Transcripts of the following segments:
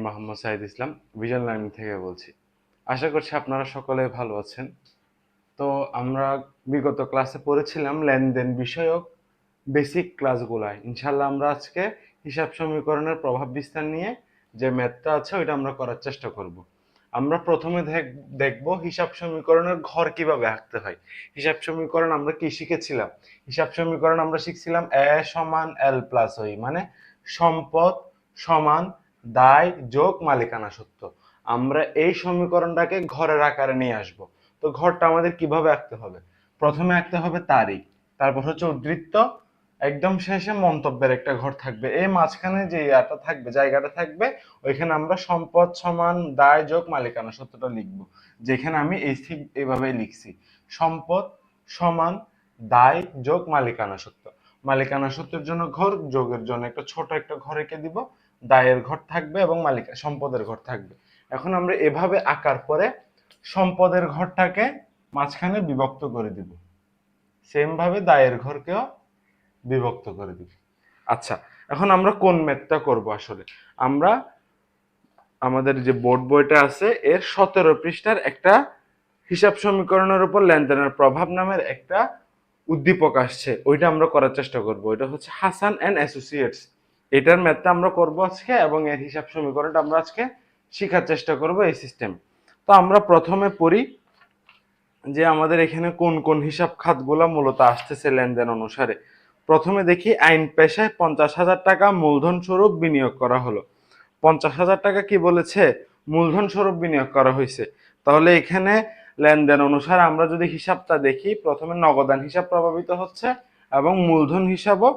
মোহাম্মদ সাইদ ইসলাম vision learning থেকে বলছি। আশা করছি আপনারা সকলে ভালো আছেন। তো আমরা বিগত ক্লাসে পড়েছিলাম লেনদেন বিষয়ক বেসিক ক্লাসগুলায়। ইনশাল্লাহ আমরা আজকে হিসাব সমীকরণের প্রভাব বিস্তার নিয়ে যে ম্যাথটা আছে ওইটা আমরা করার চেষ্টা করব। আমরা প্রথমে দেখব হিসাব সমীকরণের ঘর কিভাবে আঁকতে হয়। হিসাব সমীকরণ আমরা কি শিখেছিলাম? হিসাব সমীকরণ আমরা শিখছিলাম এ সমান এল প্লাস ওই, মানে সম্পদ সমান দায় যোগ মালিকানা সত্ত্ব। আমরা এই সমীকরণটাকে ঘরের আকারে নিয়ে আসব। তো ঘরটা আমাদের কিভাবে আঁকতে হবে? প্রথমে আঁকতে হবে তারিখ, তারপর হচ্ছে উদ্ধৃত্ত, একদম শেষে মন্তব্যের একটা ঘর থাকবে। এই মাঝখানে যে জায়গাটা থাকবে, ওইখানে আমরা সম্পদ সমান দায় যোগ মালিকানা সত্ত্বটা লিখব। যেখানে আমি এইভাবে লিখছি, সম্পদ সমান দায় যোগ মালিকানা সত্ত্ব। মালিকানা সত্ত্বের জন্য ঘর, যোগের জন্য একটা ছোট একটা ঘর এঁকে দিব, দায়ের ঘর থাকবে এবং সম্পদের ঘর থাকবে। এখন আমরা এভাবে আঁকার পরে সম্পদের ঘরটাকে মাঝখানে বিভক্ত করে দিব, সেম ভাবে দায়ের ঘরকেও বিভক্ত করে দিব। আচ্ছা, এখন আমরা কোন ম্যাথটা করব? আসলে আমরা আমাদের যে বোর্ড বইটা আছে এর 17 পৃষ্ঠার একটা হিসাব সমীকরণের উপর লেনদেনের প্রভাব নামের একটা উদ্দীপক আসছে, ওইটা আমরা করার চেষ্টা করব। এটা হচ্ছে হাসান অ্যান্ড অ্যাসোসিয়েটস, এটার ম্যাথটা আমরা করব আজকে এবং এর হিসাব সমীকরণটা আমরা আজকে শেখার চেষ্টা করব এই সিস্টেম। তো আমরা প্রথমে পড়ি যে আমাদের এখানে কোন কোন হিসাব খাতগুলো মূলত আসতেছে লেনদেন অনুসারে। প্রথমে দেখি আইন পেশায় 50,000 টাকা মূলধন স্বরূপ বিনিয়োগ করা হলো। 50,000 টাকা কি বলেছে? মূলধন স্বরূপ বিনিয়োগ করা হয়েছে। তাহলে এখানে লেনদেন অনুসারে আমরা যদি হিসাবটা দেখি, প্রথমে নগদান হিসাব প্রভাবিত হচ্ছে এবং মূলধন হিসাবও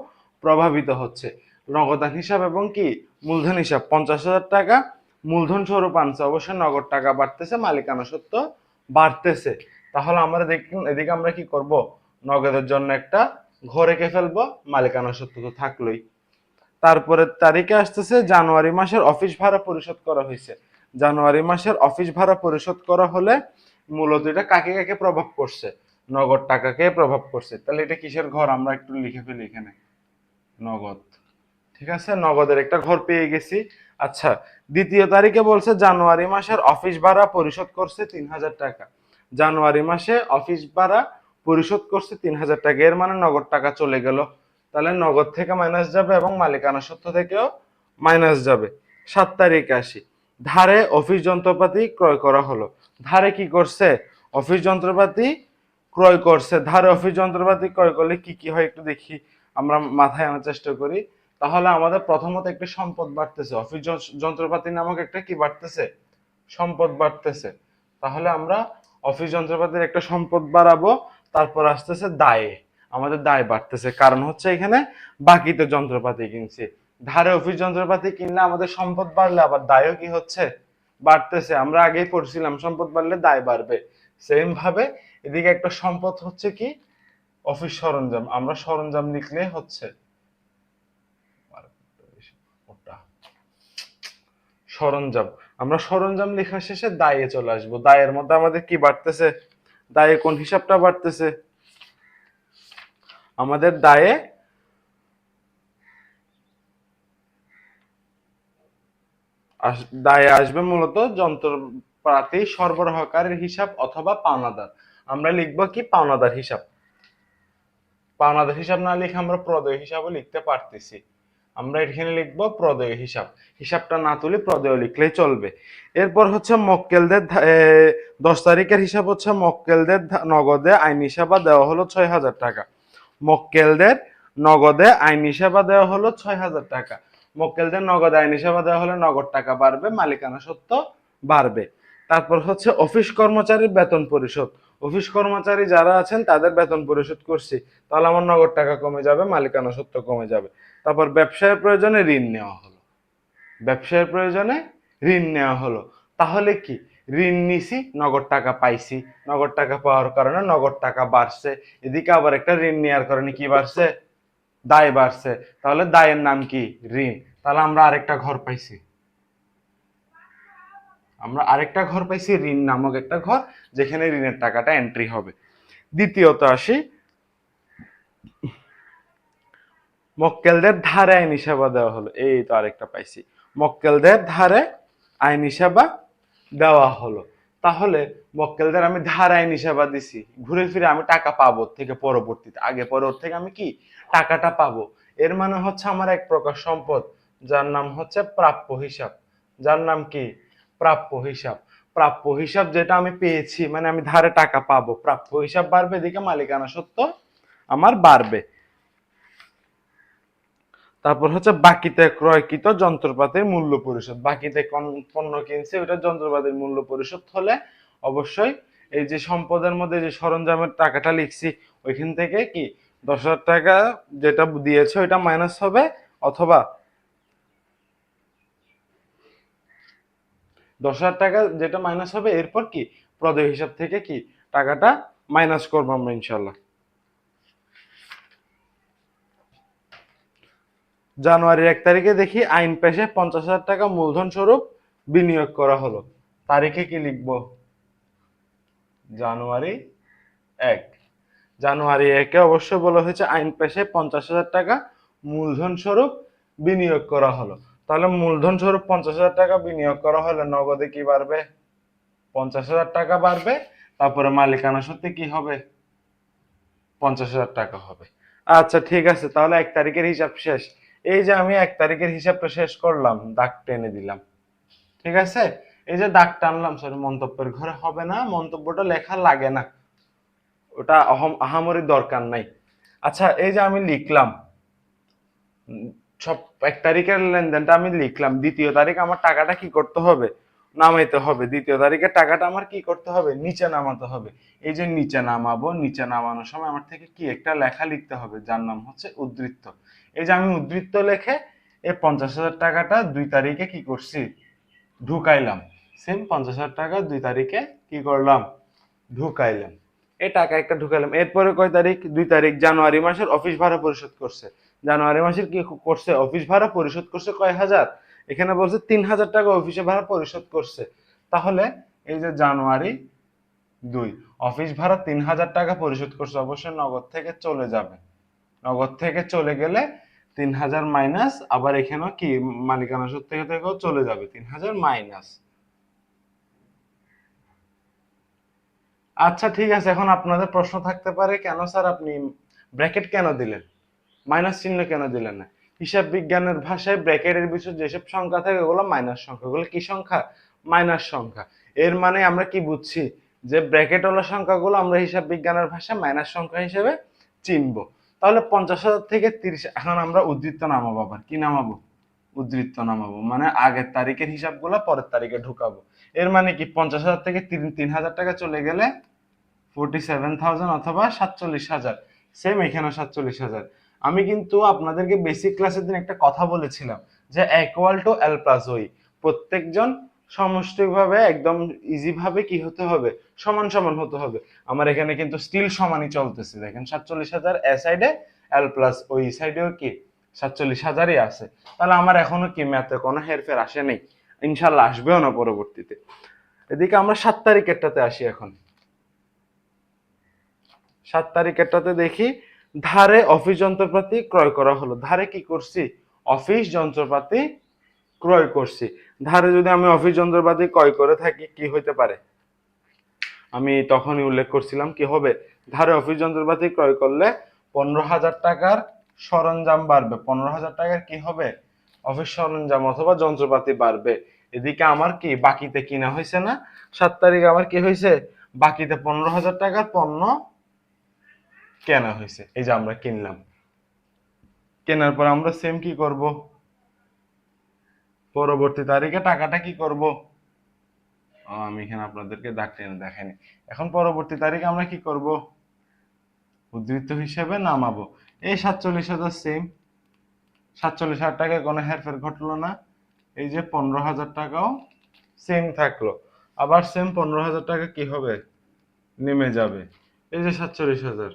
প্রভাবিত হচ্ছে। নগদান হিসাব এবং কি মূলধন হিসাব, 50,000 টাকা মূলধন স্বরূপ আনছে, অবশ্যই নগদ টাকা বাড়তেছে, মালিকানা সত্ত্ব বাড়তেছে। তাহলে আমরা দেখুন এদিকে আমরা কি করব, নগদের জন্য একটা ঘর এঁকে ফেলবো, মালিকানা সত্ত্ব তো থাকলোই। তারপরের তারিখে আসতেছে জানুয়ারি মাসের অফিস ভাড়া পরিশোধ করা হয়েছে। জানুয়ারি মাসের অফিস ভাড়া পরিশোধ করা হলে মূলত এটা কাকে কাকে প্রভাব করছে? নগদ টাকাকে প্রভাব করছে। তাহলে এটা কিসের ঘর আমরা একটু লিখে ফেলি এখানে, নগদ। ঠিক আছে, নগদের একটা ঘর পেয়ে গেছি। আচ্ছা, দ্বিতীয় তারিখে বলছে জানুয়ারি মাসের অফিস ভাড়া পরিশোধ করছে 3,000 টাকা। জানুয়ারি মাসে অফিস ভাড়া পরিশোধ করছে 3,000 টাকা, এর মানে নগদ টাকা চলে গেল। তাহলে নগদ থেকে মাইনাস যাবে এবং মালিকানা সত্ত্ব থেকেও মাইনাস যাবে। 7 তারিখে আসি, ধারে অফিস যন্ত্রপাতি ক্রয় করা হলো। ধারে কি করছে? অফিস যন্ত্রপাতি ক্রয় করছে। ধারে অফিস যন্ত্রপাতি ক্রয় করলে কি কি হয় একটু দেখি, আমরা মাথায় আনার চেষ্টা করি। তাহলে আমাদের প্রথমত একটা সম্পদ বাড়তেছে, অফিস যন্ত্রপাতি নামক একটা কি বাড়তেছে? সম্পদ বাড়তেছে। তাহলে আমরা অফিস যন্ত্রপাতির একটা সম্পদ বাড়াবো। তারপর আসতেছে দায়ে, আমাদের দায় বাড়তেছে, কারণ হচ্ছে এখানে বাকিতে যন্ত্রপাতি কিনছি। ধারে অফিস যন্ত্রপাতি কিনলে আমাদের সম্পদ বাড়লে আবার দায়ও কি হচ্ছে? বাড়তেছে। আমরা আগেই পড়ছিলাম সম্পদ বাড়লে দায় বাড়বে। সেম ভাবে এদিকে একটা সম্পদ হচ্ছে কি? অফিস সরঞ্জাম, আমরা সরঞ্জাম লিখলে হচ্ছে সরঞ্জাম। আমরা সরঞ্জাম লেখা শেষে দায়ে চলে আসবো। দায়ের মধ্যে আমাদের কি বাড়তেছে? দায়ে কোন হিসাবটা বাড়তেছে? আমাদের দায়ে দায়ে আসবে মূলত যন্ত্রপাতি সরবরাহকারীর হিসাব অথবা পাওনাদার। আমরা লিখবো কি? পাওনাদার হিসাব। পাওনাদার হিসাব না লিখে আমরা প্রদেয় হিসাবও লিখতে পারতেছি। আমরা এখানে লিখবো প্রদেয় হিসাব। হিসাবটা না তুলে প্রদেয় লিখলেই চলবে। এরপর হচ্ছে মক্কেলদের 10 তারিখের হিসাব হচ্ছে মক্কেলদের নগদে আইনি সেবা দেওয়া হলো 6,000 টাকা। মক্কেলদের নগদে আইনি সেবা দেওয়া হলো 6,000 টাকা। মক্কেলদের নগদে আইনি সেবা দেওয়া হলে নগদ টাকা বাড়বে, মালিকানা সত্ত্ব বাড়বে। তারপর হচ্ছে অফিস কর্মচারীর বেতন পরিশোধ। অফিস কর্মচারী যারা আছেন তাদের বেতন পরিশোধ করছি, তাহলে আমার নগদ টাকা কমে যাবে, মালিকানা সত্ত্ব কমে যাবে। তারপর ব্যবসায়ের প্রয়োজনে ঋণ নেওয়া হলো। ব্যবসায়ের প্রয়োজনে ঋণ নেওয়া হলো। তাহলে কি? ঋণ নিছি, নগদ টাকা পাইছি, নগদ টাকা পাওয়ার কারণে নগদ টাকা বাড়ছে। এদিকে আবার একটা ঋণ নেওয়ার কারণে কি বাড়ছে? দায় বাড়ছে। তাহলে দায়ের নাম কি? ঋণ। তাহলে আমরা আরেকটা ঘর পাইছি, আমরা আরেকটা ঘর পাইছি, ঋণ নামক একটা ঘর, যেখানে ঋণের টাকাটা এন্ট্রি হবে। দ্বিতীয়ত আসি, মক্কেলদের ধারে আইনি সেবা দেওয়া হলো। এই তো আরেকটা পাইছি, মক্কেলদের ধারে আইনি সেবা দেওয়া হলো। তাহলে মক্কেলদের আমি ধার আইনি সেবা দিছি, ঘুরে ফিরে আমি টাকা পাবো থেকে পরবর্তীতে, আগে পরে ওর থেকে আমি কি টাকাটা পাবো। এর মানে হচ্ছে আমার এক প্রকার সম্পদ, যার নাম হচ্ছে প্রাপ্য হিসাব। যার নাম কি? প্রাপ্য হিসাব। প্রাপ্য হিসাব যেটা আমি পেয়েছি, মানে আমি ধারে টাকা পাবো, প্রাপ্য হিসাব বাড়বে, এদিকে মালিকানা সত্ত্ব আমার বাড়বে। তারপর হচ্ছে বাকিতে ক্রয়কৃত যন্ত্রপাতির মূল্য পরিশোধ। বাকিতে কোন পণ্য কিনছে ওইটা যন্ত্রপাতির মূল্য পরিশোধ হলে অবশ্যই এই যে সম্পদের মধ্যে যে সরঞ্জামের টাকাটা লিখছি ওইখান থেকে কি 10,000 টাকা যেটা দিয়েছে ওইটা মাইনাস হবে, অথবা 10,000 টাকা যেটা মাইনাস হবে, এরপর কি প্রদেয় হিসাব থেকে কি টাকাটা মাইনাস করবো আমরা ইনশাল্লাহ। জানুয়ারির 1 তারিখে দেখি আইন পেশে 50,000 টাকা মূলধন স্বরূপ বিনিয়োগ করা হলো। তারিখে কি লিখবো? জানুয়ারি 1। জানুয়ারি 1-এ অবশ্যই বলা হয়েছে আইন পেশে 50,000 টাকা মূলধন স্বরূপ বিনিয়োগ করা হলো। তাহলে মূলধন স্বরূপ 50,000 টাকা বিনিয়োগ করা হলে নগদে কি বাড়বে? 50,000 টাকা বাড়বে। তারপরে মালিকানা সত্ত্বে কি হবে? 50,000 টাকা হবে। আচ্ছা ঠিক আছে, তাহলে 1 তারিখের হিসাব শেষ। এই যে আমি 1 তারিখের হিসাবটা শেষ করলাম, দাগ টেনে দিলাম, ঠিক আছে? এই যে দাগ টানলাম, সরি মন্তব্যের ঘরে হবে না, মন্তব্যটা লেখা লাগে না, ওটা আহামরি দরকার নাই। আচ্ছা এই যে আমি লিখলাম সব 1 তারিখের লেনদেনটা আমি লিখলাম, 2য় তারিখ আমার টাকাটা কি করতে হবে? নামাইতে হবে। 2য় তারিখের টাকাটা আমার কি করতে হবে? নিচে নামাতে হবে। এই যে নিচে নামাবো, নিচে নামানোর সময় আমার থেকে কি একটা লেখা লিখতে হবে, যার নাম হচ্ছে উদ্ধৃত্ত। এই যে আমি উদ্ধৃত্ত লেখে এই 50,000 টাকাটা 2 তারিখে কি করছি? ঢুকাইলাম। সেম 50,000 টাকা 2 তারিখে কি করলাম? ঢুকাইলাম। এই টাকা একটা ঢুকাইলাম। এরপরে কয় তারিখ? 2 তারিখ জানুয়ারি মাসের অফিস ভাড়া পরিশোধ করছে। জানুয়ারি মাসের কি করছে? অফিস ভাড়া পরিশোধ করছে কয় হাজার? এখানে বলছে 3,000 টাকা অফিসে ভাড়া পরিশোধ করছে। তাহলে এই যে জানুয়ারি 2 অফিস ভাড়া 3,000 টাকা পরিশোধ করছে, অবশ্যই নগদ থেকে চলে যাবে। নগদ থেকে চলে গেলে 3,000 মাইনাস, আবার এখানেও কি মালিকানা সূত্র থেকেও চলে যাবে 3,000 মাইনাস। আচ্ছা ঠিক আছে, এখন আপনাদের প্রশ্ন থাকতে পারে কেন স্যার আপনি ব্র্যাকেট কেন দিলেন, মাইনাস চিহ্ন কেন দিলেন না? হিসাব বিজ্ঞানের ভাষায় ব্র্যাকেটের ভিতর যেসব সংখ্যা থাকে ওগুলো মাইনাস সংখ্যা। ওগুলো কি সংখ্যা? মাইনাস সংখ্যা। এর মানে আমরা কি বুঝছি? যে ব্র্যাকেটওয়ালা সংখ্যাগুলো আমরা হিসাব বিজ্ঞানের ভাষায় মাইনাস সংখ্যা হিসেবে চিনবো। তাহলে 50,000 থেকে 30, এখন আমরা উদ্ধৃত্ত নামাবো। আবার কি নামাবো? উদ্ধৃত্ত নামাবো, মানে আগের তারিখের হিসাবগুলো পরের তারিখে ঢুকাবো। এর মানে কি 50,000 থেকে 3,000 টাকা চলে গেলে 47,000 অথবা 47,000। সেম এখানে 47,000। আমি কিন্তু আপনাদেরকে বেসিক ক্লাসের দিন একটা কথা বলেছিলাম যে ইকুয়াল টু এল প্লাস ওই, প্রত্যেকজন সমষ্টিকভাবে একদম ইজি ভাবে কি হতে হবে? সমান সমান হতে হবে। আমার এখানে কিন্তু স্টিল সমানই চলতেছে, দেখেন 47,000 এ সাইডে, এল প্লাস ওই সাইডেও কি 47,000ই আছে। তাহলে আমার এখনো কি ম্যাথে কোনো হেরফের আসে নেই, ইনশাল্লাহ আসবেও না পরবর্তীতে। এদিকে আমরা 7 তারিখেরটাতে আসি। এখন 7 তারিখেরটাতে দেখি ধারে অফিস যন্ত্রপাতি ক্রয় করা হলো। ধারে কি করছি? অফিস যন্ত্রপাতি ক্রয় করছি। ধারে যদি আমি অফিস যন্ত্রপাতি ক্রয় করে থাকি কি হইতে পারে? আমি তখনই উল্লেখ করছিলাম কি হবে? ধারে অফিস যন্ত্রপাতি ক্রয় করলে 15,000 টাকার সরঞ্জাম বাড়বে। 15,000 টাকার কি হবে? অফিস সরঞ্জাম অথবা যন্ত্রপাতি বাড়বে। এদিকে আমার কি বাকিতে কিনা হয়েছে না? 7 তারিখে আমার কি হয়েছে? বাকিতে 15,000 টাকার পণ্য কেনা হয়েছে। এই যে আমরা কিনলাম, কেনার পর আমরা সেম কি করব? পরবর্তী তারিখে টাকাটা কি করব? আমি এখানে আপনাদেরকে দাগ টেনে দেখাইনি। এখন পরবর্তী তারিখে আমরা কি করব? উদ্ধৃত হিসেবে নামাবো। এই 47,000 সেম, 47,000 টাকায় কোনো হেরফের ঘটলো না। এই যে 15,000 টাকাও সেম থাকলো। আবার সেম 15,000 টাকা কি হবে? নেমে যাবে। এই যে 47,000,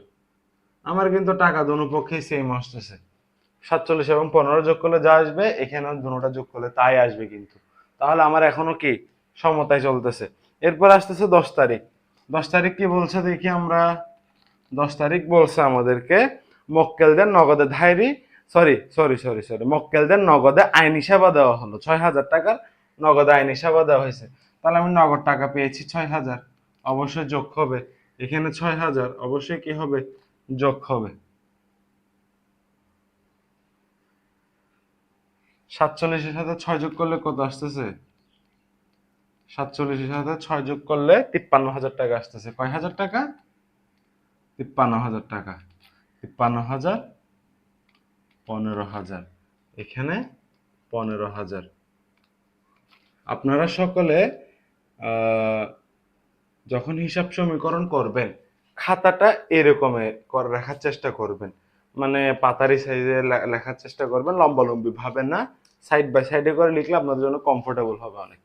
আমার কিন্তু টাকা দোনো পক্ষেই সেম আসতেছে। 47 এবং 15 যোগ করলে যা আসবে এখানেও দুটোটা যোগ করলে তাই আসবে কিন্তু। তাহলে আমার এখনো কি সমতায় চলতেছে। এরপর আসতেছে 10 তারিখ। 10 তারিখ কি বলছে দেখি আমরা। 10 তারিখ বলছে আমাদেরকে মক্কেলদের নগদে ধাইরি, সরি মক্কেলদের নগদে আইনি সেবা দেওয়া হলো 6,000 টাকার নগদ আইনি সেবা দেওয়া হয়েছে, তাহলে আমি নগদ টাকা পেয়েছি 6,000, অবশ্যই যোগ হবে। এখানে 6,000 অবশ্যই কি হবে, যোগ হবে। 47-এর সাথে 6 যোগ করলে কত আসতেছে? 47-এর সাথে 6 যোগ করলে 53,000 টাকা আসতেছে। কয় হাজার টাকা? 53,000 টাকা। 53,000, 15,000, এখানে 15,000। আপনারা সকলে যখন হিসাব সমীকরণ করবেন, খাতাটা এরকমের করে রাখার চেষ্টা করবেন, মানে পাতারি সাইজে লেখার চেষ্টা করবেন, লম্বালম্বি ভাবে না, সাইড বাই সাইডে করে লিখলে আপনাদের জন্য কমফোর্টেবল হবে অনেক।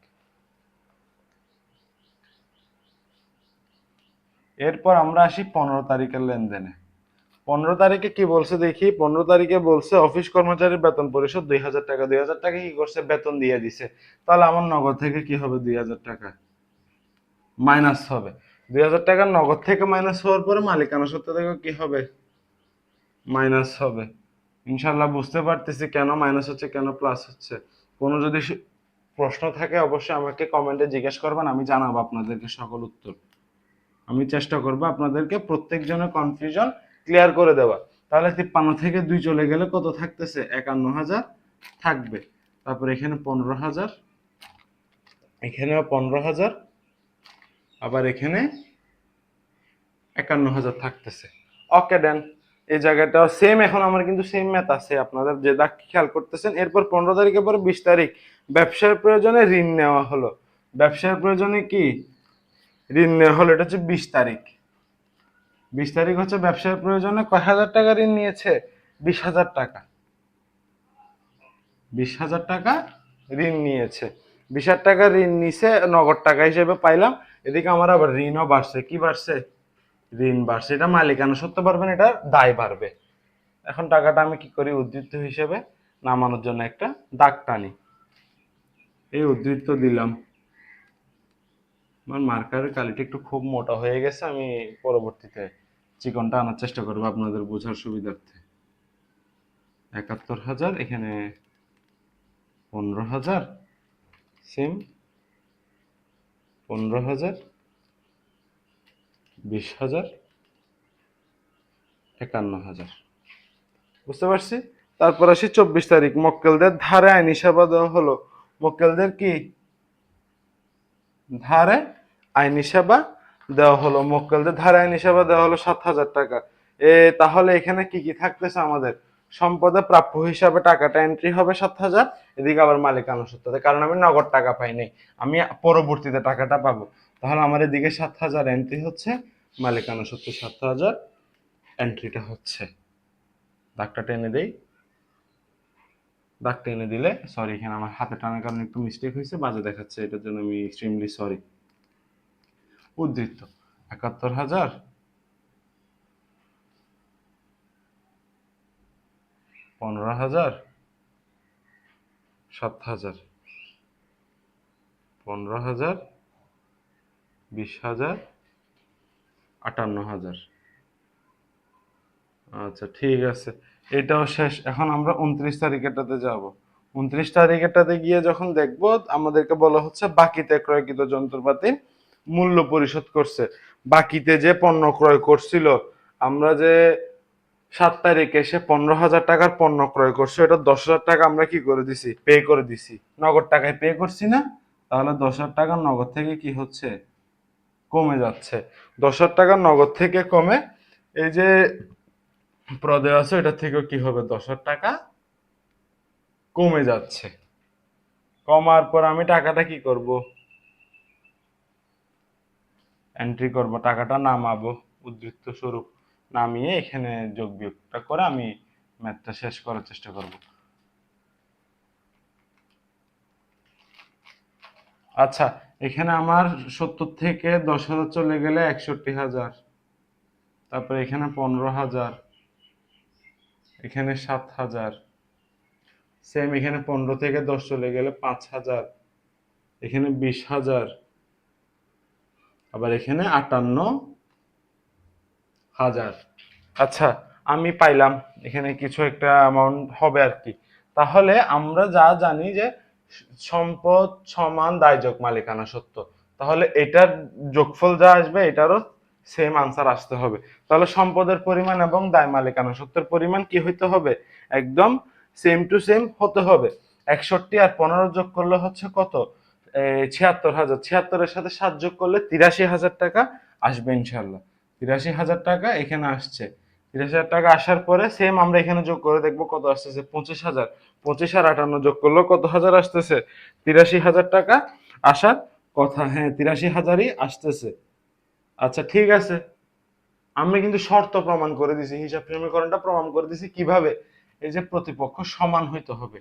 এরপর আমরা আসি 15 তারিখের লেনদেনে। 15 তারিখে কি বলছে দেখি। 15 তারিখে বলছে অফিস কর্মচারীর বেতন পরিশোধ 2,000 টাকা। 2,000 টাকা কি করছে, বেতন দিয়ে দিছে। তাহলে আমার নগদ থেকে কি হবে, 2,000 টাকা মাইনাস হবে। 2,000 টাকা নগদ থেকে মাইনাস হওয়ার পরে মালিকানা সত্ত্ব থেকে কি হবে, মাইনাস হবে। ইনশাল্লাহ বুঝতে পারতেছি কেন মাইনাস হচ্ছে, কেন প্লাস হচ্ছে। কোনো যদি প্রশ্ন থাকে অবশ্যই আমাকে কমেন্টে জিজ্ঞেস করবেন, আমি জানাবো আপনাদেরকে সকল উত্তর। আমি চেষ্টা করবো আপনাদেরকে প্রত্যেকজনের কনফিউশন ক্লিয়ার করে দেওয়া। তাহলে 53 থেকে 2 চলে গেলে কত থাকতেছে, 51,000 থাকবে। তারপর এখানে 15,000, এখানেও 15,000, আবার এখানে 51,000 থাকতেছে। ওকে দেন, এই জায়গাটাও সেম। এখন আমার কিন্তু সেম ম্যাথ আছে, আপনাদের যে দাগ খেয়াল করতেছেন। এরপর 15 তারিখের পরে 20 তারিখ ব্যবসার প্রয়োজনে ঋণ নেওয়া হলো। ব্যবসার প্রয়োজনে কি ঋণ নেওয়া হলো, এটা হচ্ছে 20 তারিখ। 20 তারিখ হচ্ছে ব্যবসার প্রয়োজনে কয় হাজার টাকা ঋণ নিয়েছে, 20,000 টাকা। 20,000 টাকা ঋণ নিয়েছে। 20,000 টাকা ঋণ নিছে, নগদ টাকা হিসেবে পাইলাম। এদিকে আমার আবার ঋণও বাড়ছে। কি বাড়ছে, ঋণ বাড়ছে। এটা মালিকানা সত্ত্ব পারবেন, এটা দায় বাড়বে। এখন টাকাটা আমি কি করি, উদ্ধৃত্ত হিসেবে নামানোর জন্য একটা দাগ টানি। এই উদ্ধৃত্ত দিলাম। আমার মার্কারের কালিটা একটু খুব মোটা হয়ে গেছে, আমি পরবর্তীতে চিকনটা আনার চেষ্টা করবো আপনাদের বোঝার সুবিধার্থে। 71,000, এখানে 15,000, সেম 15,000, 20,000, 51,000। বুঝতে পারছি। তারপর আসি 24 তারিখ, মক্কেলদের ধারে আইনি সেবা দেওয়া হলো। মক্কেলদের কি ধারে আইনি সেবা দেওয়া হলো। মক্কেলদের ধারে আইনি সেবা দেওয়া হলো 7,000 টাকা। তাহলে এখানে কি কি থাকতেছে আমাদের, সম্পদে প্রাপ্য হিসাবে টাকাটা এন্ট্রি হবে 7,000। এদিকে আবার মালিকানা সত্ত্বে, কারণ আমি নগদ টাকা পাইনি, আমি পরবর্তীতে টাকাটা পাবো। তাহলে আমার এদিকে 7,000 এন্ট্রি হচ্ছে, মালিকানা সত্ত্বে 7,000 এন্ট্রিটা হচ্ছে। দাগটা টেনে দেই। দাগ টেনে দিলে, সরি এখানে আমার হাতে টানার কারণে একটু মিস্টেক হয়েছে, বাজে দেখাচ্ছে, এটার জন্য আমি এক্সট্রিমলি সরি। উদ্ধৃত্ত 71,000, 15,000, 7,000, 15,000, 20,000, 58,000। আচ্ছা ঠিক আছে, এটাও শেষ। এখন আমরা 29 তারিখেরটাতে যাব। 29 তারিখেরটাতে গিয়ে যখন দেখব, আমাদেরকে বলা হচ্ছে বাকিতে ক্রয়কৃত যন্ত্রপাতি মূল্য পরিশোধ করছে। বাকিতে যে পণ্য ক্রয় করছিল, আমরা যে 7 তারিখে সে 15,000 টাকার পণ্য ক্রয় করছে, এটা 10,000 টাকা আমরা কি করে দিছি, পে করে দিছি, নগদ টাকায় পে করছি না। তাহলে 10,000 টাকা নগদ থেকে কি হচ্ছে, কমে যাচ্ছে। 10,000 টাকা নগদ থেকে কমে, এই যে প্রদেয় আছে এটা থেকেও কি হবে, 10,000 টাকা কমে যাচ্ছে। কমার পর আমি টাকাটা কি করব, এন্ট্রি করব, টাকাটা নামাবো উদ্ধৃত্ত স্বরূপ, নামিয়ে এখানে যোগ বিয়োগটা করে আমি ম্যাথটা শেষ করার চেষ্টা করব। আচ্ছা, এখানে আমার 70 থেকে 10,000 চলে গেলে 61,000, তারপরে এখানে 15,000, এখানে 7,000, সেম এখানে 15 থেকে 10 চলে গেলে 5,000, এখানে 20,000, আবার এখানে 58,000। আচ্ছা, আমি পাইলাম এখানে কিছু একটা অ্যামাউন্ট হবে আর কি। তাহলে আমরা যা জানি যে সম্পদ সমান দায় যোগ মালিকানা সত্ত্ব, তাহলে এটার যোগফল যা আসবে এটারও সেম আনসার আসতে হবে। তাহলে সম্পদের পরিমাণ এবং দায় মালিকানা সত্ত্বের পরিমাণ কি হইতে হবে, একদম সেম টু সেম হতে হবে। 61 আর 15 যোগ করলে হচ্ছে কত, 76,000। 76-এর সাথে 7 যোগ করলে 83,000 টাকা আসবে ইনশাল্লাহ। 83,000 টাকা এখানে আসছে। 83,000 টাকা আসার পরে সেম আমরা এখানে যোগ করে দেখবো কত আসতেছে, 25,000। 25 আর 58 যোগ করলেও কত হাজার আসতেছে, 83,000 টাকা আসার কথা। হ্যাঁ, 83,000ই আসতেছে। আচ্ছা ঠিক আছে, আমি কিন্তু শর্ত প্রমাণ করে দিছি, হিসাব সমীকরণটা প্রমাণ করে দিছি কিভাবে, এই যে প্রতিপক্ষ সমান হইতে হবে,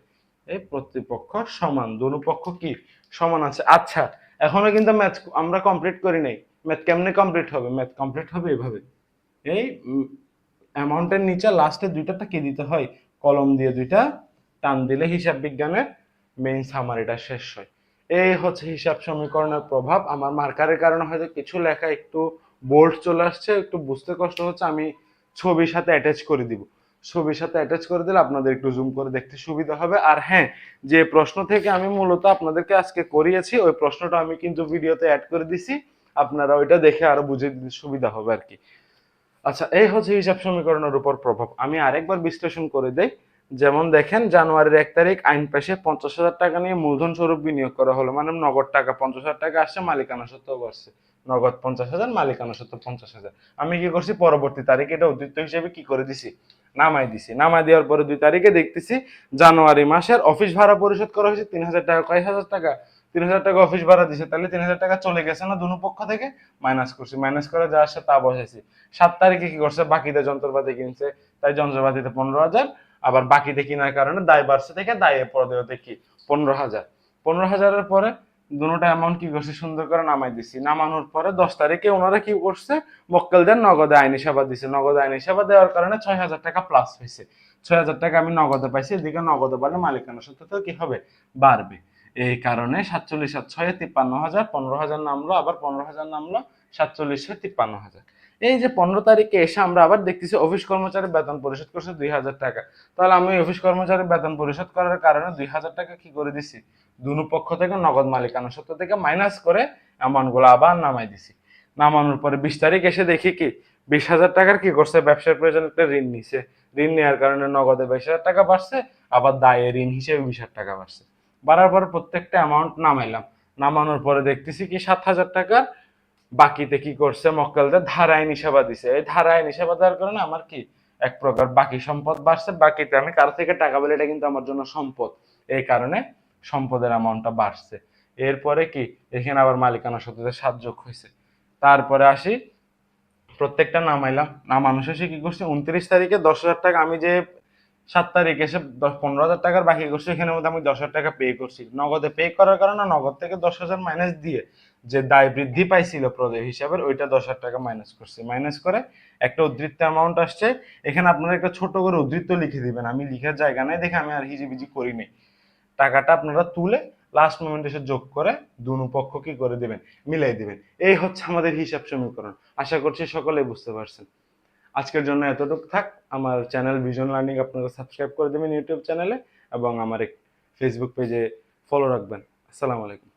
এই প্রতিপক্ষ সমান, দুনো পক্ষ কি সমান আছে। আচ্ছা, এখনো কিন্তু ম্যাথ আমরা কমপ্লিট করি নাই। ম্যাথ কেমনে কমপ্লিট হবে, ম্যাথ কমপ্লিট হবে এভাবে, এই অ্যামাউন্টের নিচে লাস্টে দুইটা কি দিতে হয়, কলম দিয়ে দুইটা টান দিলে হিসাব বিজ্ঞানের মেইন সামারিটা শেষ হয়। এই হচ্ছে হিসাব সমীকরণের প্রভাব। আমার মার্কারের কারণে হয়তো কিছু লেখা একটু বোল্ড চলে আসছে, একটু বুঝতে কষ্ট হচ্ছে, আমি ছবির সাথে অ্যাটাচ করে দিব। ছবির সাথে অ্যাটাচ করে দিলে আপনাদের একটু জুম করে দেখতে সুবিধা হবে। আর হ্যাঁ, যে প্রশ্ন থেকে আমি মূলত আপনাদেরকে আজকে করিয়েছি ওই প্রশ্নটা আমি কিন্তু ভিডিওতে অ্যাড করে দিছি, আপনারা ওইটা দেখে আরো বুঝে দিতে সুবিধা হবে আর কি। আচ্ছা, এই হচ্ছে হিসাব সমীকরণের উপর প্রভাব। আমি আরেকবার বিশ্লেষণ করে দেই। যেমন দেখেন, জানুয়ারির 1 তারিখ আইন পাশে 50,000 টাকা নিয়ে মূলধন স্বরূপ বিনিয়োগ করা হলো, মানে নগদ টাকা 50,000 টাকা আসছে, মালিকানা সত্ত্ব আসছে নগদ 50,000, মালিকানা সত্ত্ব 50,000। আমি কি করছি, পরবর্তী তারিখে এটা উদ্ধৃত হিসেবে কি করে দিছি, নামাই দিছি। নামাই দেওয়ার পরে 2 তারিখে দেখতেছি জানুয়ারি মাসের অফিস ভাড়া পরিশোধ করা হয়েছে 3,000 টাকা। কয় হাজার টাকা, 3,000 টাকা অফিস ভাড়া দিছে, তাহলে 3,000 টাকা চলে গেছে না দুনো পক্ষ থেকে, মাইনাস করছি, মাইনাস করে যা আসে তা বসাইছি। 7 তারিখে কি করছে, বাকিতে যন্ত্রপাতি কিনছে, তাই যন্ত্রপাতিতে 15,000, আবার বাকিতে কিনার কারণে দায় বাড়ছে থেকে দায়ে পদেতে কি 15,000। 15,000-এর পরে দুটোটা অ্যামাউন্ট কি করছে, সুন্দর করে নামাই দিছি। নামানোর পরে 10 তারিখে ওনারা কি করছে, মক্কেলদের নগদে আইনি সেবা দিছে। নগদে আইনি সেবা দেওয়ার কারণে 6,000 টাকা প্লাস হয়েছে। 6,000 টাকা আমি নগদে পাইছি, এদিকে নগদে বাড়লে মালিকানা সত্ত্ব কি হবে, বাড়বে। এই কারণে 47 আর 6 53,000, 15,000 নামলো, আবার 15,000 নামলো, 47 53,000। এই যে 15 তারিখে এসে আমরা আবার দেখতেছি অফিস কর্মচারী বেতন পরিশোধ করছে 2,000 টাকা। তাহলে আমি অফিস কর্মচারী বেতন পরিশোধ করার কারণে 2,000 টাকা কি করে দিছি, দুনো পক্ষ থেকে নগদ মালিকানা সত্ত্ব থেকে মাইনাস করে অ্যামাউন্ট গুলো আবার নামাই দিছি। নামানোর পরে 20 তারিখ এসে দেখি কি, 20,000 টাকার কি করছে, ব্যবসার প্রয়োজনে একটা ঋণ নিছে। ঋণ নেওয়ার কারণে নগদে 22,000 টাকা বাড়ছে, আবার দায়ে ঋণ হিসেবে 20,000 টাকা বাড়ছে। বাড়ার পরে প্রত্যেকটা অ্যামাউন্ট নামাইলাম। নামানোর পরে দেখতেছি কি 7,000 টাকার বাকিতে কি করছে, মক্কেলদের ধারায় নিষেধা দিছে। এই ধারায় নিষেধা দেওয়ার কারণে আমার কি এক প্রকার বাকি সম্পদ বাড়ছে। বাকিতে আমি কার থেকে টাকা পেলে এটা কিন্তু আমার জন্য সম্পদ, এই কারণে সম্পদের অ্যামাউন্টটা বাড়ছে। এরপরে কি, এখানে আবার মালিকানা সত্ত্বে 7 যোগ হয়েছে। তারপরে আসি, প্রত্যেকটা নামাইলাম। নামানো শেষে কি করছি, 29 তারিখে 10,000 টাকা আমি যে 7 তারিখে এসে 15,000 টাকার বাকি করছি, এখানের মধ্যে আমি 10,000 টাকা পে করছি। নগদে পে করার কারণে নগদ থেকে 10,000 মাইনাস দিয়ে যে দায় বৃদ্ধি পাইছিল প্রদেয় হিসাবের, ওইটা 10,000 টাকা মাইনাস করছি। মাইনাস করে একটা উদ্ধৃত্ত অ্যামাউন্ট আসছে। এখানে আপনারা একটা ছোট করে উদ্ধৃত্ত লিখে দিবেন, আমি লিখার জায়গা নাই দেখে আমি আর হিজিবিজি করি নাই। টাকাটা আপনারা তুলে লাস্ট মোমেন্টে এসে যোগ করে দুনো পক্ষ কি করে দিবেন, মিলাই দিবেন। এই হচ্ছে আমাদের হিসাব সমীকরণ। আশা করছি সকলে বুঝতে পারছেন। আজকের জন্য এতটুকু থাক। আমার চ্যানেল ভিশন লার্নিং আপনারা সাবস্ক্রাইব করে দেবেন ইউটিউব চ্যানেলে, এবং আমার ফেসবুক পেজে ফলো রাখবেন। আসসালামু আলাইকুম।